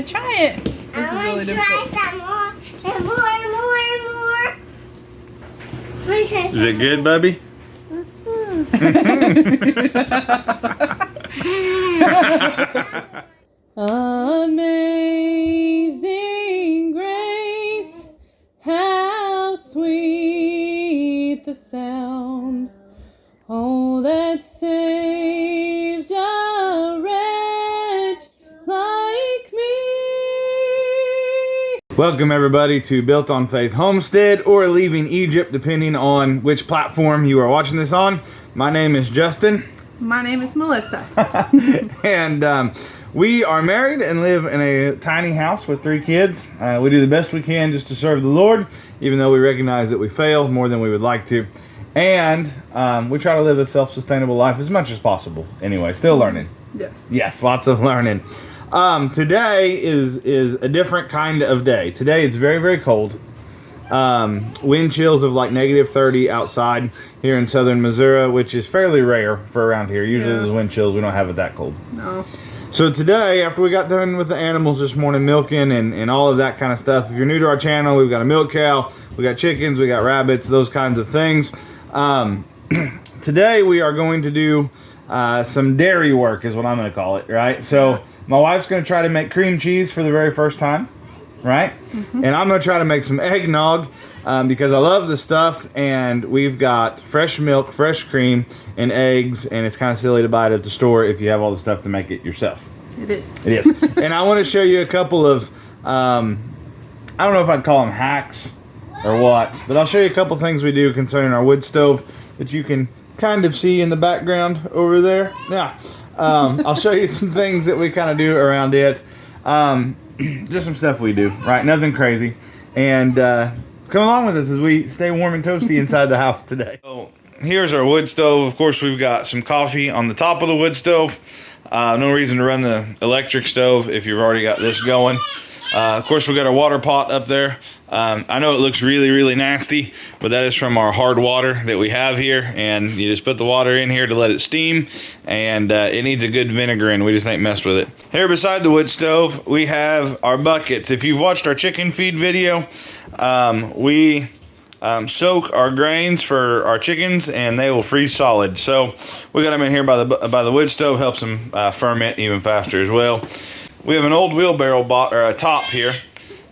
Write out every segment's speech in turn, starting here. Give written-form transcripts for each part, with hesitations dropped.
gotta try it. This I want to try some more and more and more and more. I want to try some Is it good, Bubby? Amazing grace, how sweet the sound, oh, that saved a wretch like me. Welcome everybody to Built on Faith Homestead, or Leaving Egypt, depending on which platform you are watching this on. My name is Justin. My name is Melissa. And we are married and live in a tiny house with 3 kids. We do the best we can just to serve the Lord, even though we recognize that we fail more than we would like to. And we try to live a self-sustainable life as much as possible. Anyway, still learning. Yes. Yes, lots of learning. Today is a different kind of day. Today it's very, very cold. Wind chills of like -30 outside here in southern Missouri, which is fairly rare for around here. Usually there's wind chills, we don't have it that cold. No. So today, after we got done with the animals this morning, milking and all of that kind of stuff, if you're new to our channel, we've got a milk cow, we got chickens, we got rabbits, those kinds of things. Today we are going to do some dairy work is what I'm going to call it, right? So my wife's going to try to make cream cheese for the very first time, right? And I'm going to try to make some eggnog because I love the stuff, and we've got fresh milk, fresh cream, and eggs, and it's kind of silly to buy it at the store if you have all the stuff to make it yourself. It is. It is. And I want to show you a couple of, I don't know if I'd call them hacks or what, but I'll show you a couple things we do concerning our wood stove that you can kind of see in the background over there. Yeah. I'll show you some things that we kind of do around it. Just some stuff we do, right? Nothing crazy. And come along with us as we stay warm and toasty inside the house today. So here's our wood stove. Of course, we've got some coffee on the top of the wood stove. No reason to run the electric stove if you've already got this going. Of course, we got our water pot up there. I know it looks really, really nasty, but that is from our hard water that we have here. And you just put the water in here to let it steam, and it needs a good vinegar, and we just ain't messed with it. Here beside the wood stove, we have our buckets. If you've watched our chicken feed video, we soak our grains for our chickens, and they will freeze solid. So we got them in here by the wood stove, helps them ferment even faster as well. We have an old wheelbarrow top here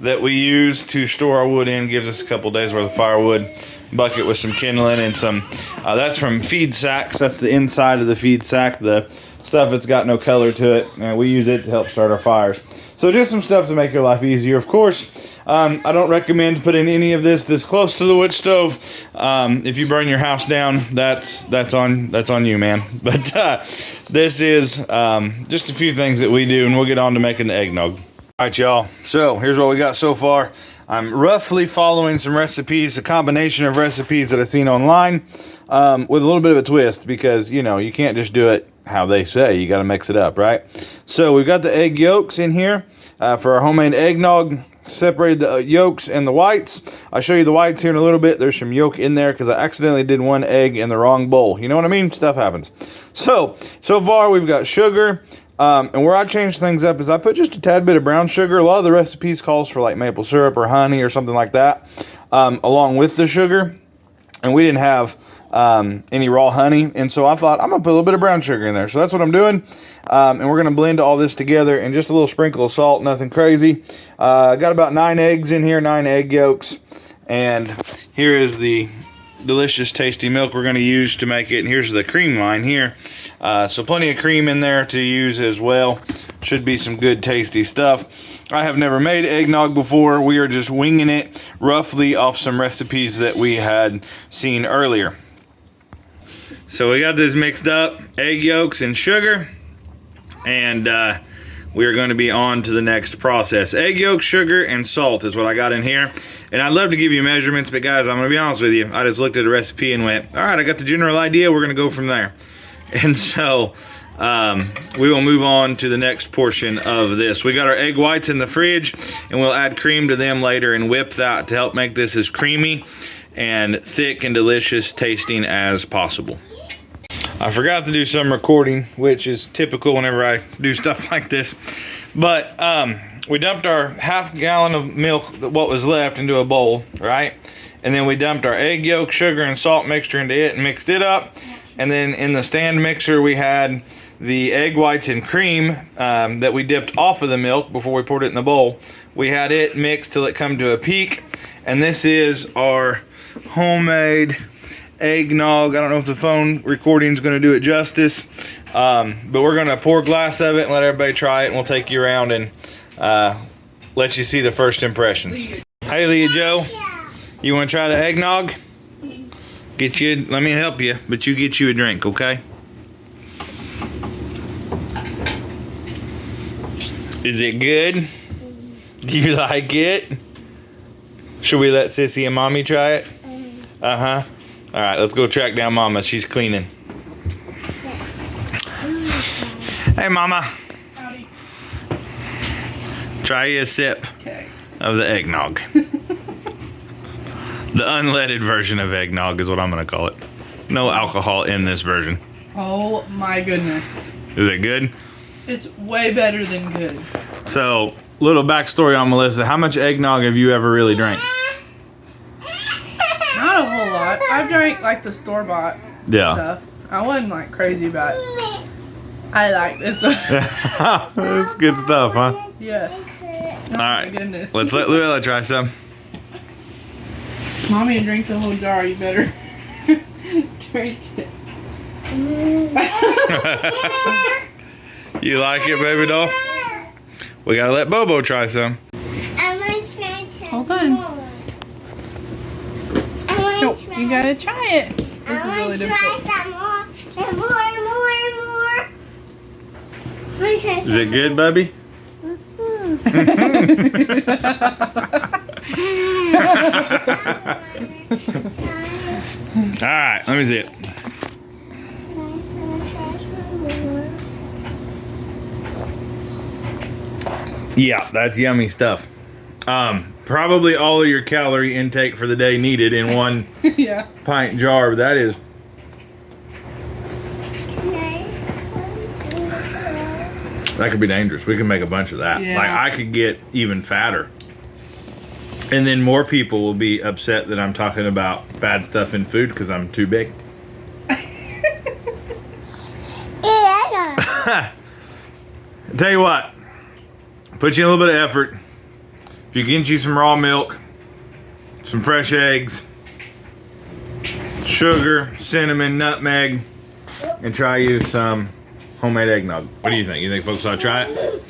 that we use to store our wood in. Gives us a couple days worth of firewood. Bucket with some kindling and some, that's from feed sacks. That's the inside of the feed sack, the stuff that's got no color to it. And we use it to help start our fires. So just some stuff to make your life easier. Of course, I don't recommend putting any of this close to the wood stove. If you burn your house down, that's on you, man. But this is just a few things that we do, and we'll get on to making the eggnog. All right, y'all. So here's what we got so far. I'm roughly following some recipes, a combination of recipes that I've seen online, with a little bit of a twist, because you know you can't just do it how they say. You got to mix it up, right? So we've got the egg yolks in here for our homemade eggnog. Separated the yolks and the whites. I'll show you the whites here in a little bit. There's some yolk in there because I accidentally did one egg in the wrong bowl. You know what I mean? Stuff happens. So far we've got sugar. And where I change things up is I put just a tad bit of brown sugar. A lot of the recipes calls for like maple syrup or honey or something like that, along with the sugar. And we didn't have any raw honey, and so I thought I'm gonna put a little bit of brown sugar in there. So that's what I'm doing, and we're gonna blend all this together, and just a little sprinkle of salt, nothing crazy. Got about 9 eggs in here, 9 egg yolks, and here is the delicious tasty milk we're going to use to make it. And here's the cream line here, so plenty of cream in there to use as well. Should be some good tasty stuff. I have never made eggnog before. We are just winging it roughly off some recipes that we had seen earlier. So we got this mixed up, egg yolks and sugar, and we're going to be on to the next process. Egg yolk, sugar, and salt is what I got in here. And I'd love to give you measurements, but guys, I'm going to be honest with you. I just looked at a recipe and went, all right, I got the general idea. We're going to go from there. And so we will move on to the next portion of this. We got our egg whites in the fridge, and we'll add cream to them later and whip that to help make this as creamy and thick and delicious tasting as possible. I forgot to do some recording, which is typical whenever I do stuff like this. But we dumped our half gallon of milk, what was left, into a bowl, right? And then we dumped our egg yolk, sugar, and salt mixture into it and mixed it up. And then in the stand mixer, we had the egg whites and cream that we dipped off of the milk before we poured it in the bowl. We had it mixed till it come to a peak. And this is our homemade eggnog. I don't know if the phone recording is going to do it justice. But we're going to pour a glass of it and let everybody try it. And we'll take you around and let you see the first impressions. Hey, Leah Joe. You want to try the eggnog? Get you, let me help you, but you get you a drink, okay? Is it good? Do you like it? Should we let Sissy and Mommy try it? Uh-huh. All right, let's go track down Mama. She's cleaning. Hey, Mama. Howdy. Try you a sip of the eggnog. The unleaded version of eggnog is what I'm going to call it. No alcohol in this version. Oh my goodness. Is it good? It's way better than good. So, little backstory on Melissa. How much eggnog have you ever really drank? Not a whole lot. I've drank like the store-bought stuff. I wasn't like crazy about it. I like this stuff. It's good stuff, huh? Yes. Oh, all right. my goodness. Let's let Luella try some. Mommy drank the whole jar. You better drink it. You like it, baby doll? We gotta let Bobo try some. Hold on. No, you gotta try it. This is really difficult. Is it good, baby? Alright, let me see it. Yeah, that's yummy stuff. Probably all of your calorie intake for the day needed in one pint jar, but that is. That could be dangerous. We can make a bunch of that. Yeah. Like, I could get even fatter. And then more people will be upset that I'm talking about bad stuff in food because I'm too big. Tell you what. Put you in a little bit of effort. If you get you some raw milk, some fresh eggs, sugar, cinnamon, nutmeg, and try you some homemade eggnog. What do you think? You think folks ought to try it?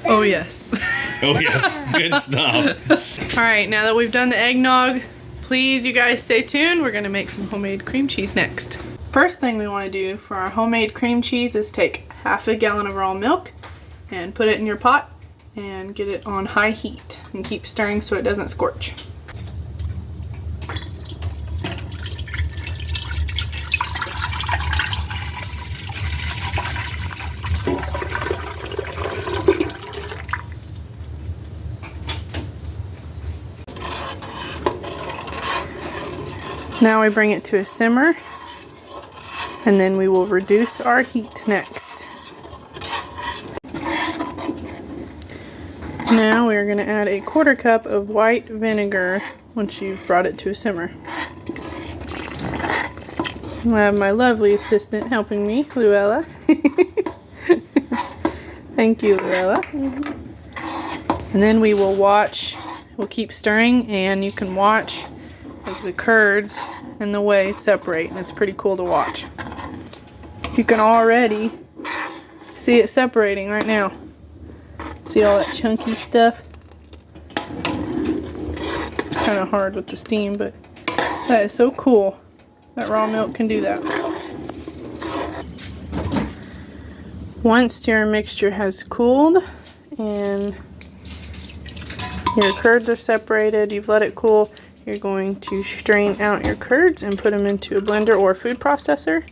Oh, yes. Oh, yes. Good stuff. All right, now that we've done the eggnog, please, you guys stay tuned. We're going to make some homemade cream cheese next. First thing we want to do for our homemade cream cheese is take half a gallon of raw milk and put it in your pot and get it on high heat and keep stirring so it doesn't scorch. Now we bring it to a simmer, and then we will reduce our heat next. Now we're going to add a 1/4 cup of white vinegar once you've brought it to a simmer. I have my lovely assistant helping me, Luella. Thank you, Luella. And then we will watch, we'll keep stirring, and you can watch as the curds and the whey separate, and it's pretty cool to watch. You can already see it separating right now. See all that chunky stuff? Kind of hard with the steam, but that is so cool that raw milk can do that. Once your mixture has cooled and your curds are separated, you've let it cool, you're going to strain out your curds and put them into a blender or food processor.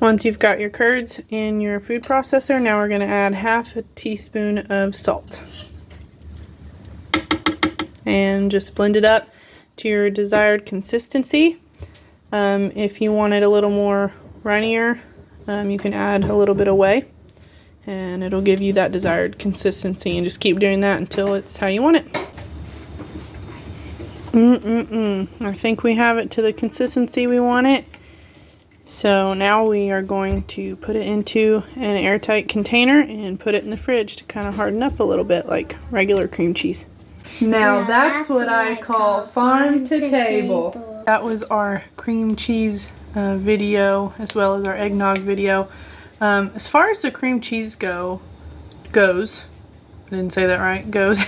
Once you've got your curds in your food processor, now we're going to add half a teaspoon of salt. And just blend it up to your desired consistency. If you want it a little more runnier, you can add a little bit of whey. and it'll give you that desired consistency, and just keep doing that until it's how you want it. I think we have it to the consistency we want it. So now we are going to put it into an airtight container and put it in the fridge to kind of harden up a little bit like regular cream cheese. Now that's what I call farm to table. That was our cream cheese video, as well as our eggnog video. As far as the cream cheese goes, I didn't say that right, goes.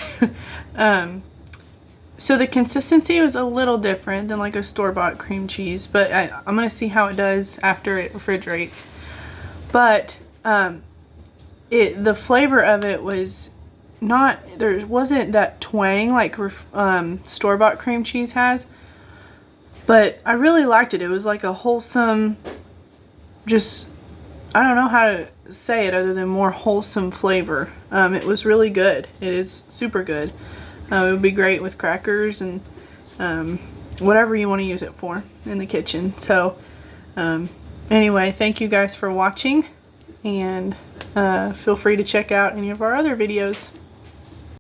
So the consistency was a little different than like a store-bought cream cheese, but I'm going to see how it does after it refrigerates. But the flavor of it was not, there wasn't that twang like store-bought cream cheese has, but I really liked it. It was like a wholesome, just, I don't know how to say it other than more wholesome flavor. It was really good. It is super good. It would be great with crackers and whatever you want to use it for in the kitchen. So anyway, thank you guys for watching, and feel free to check out any of our other videos.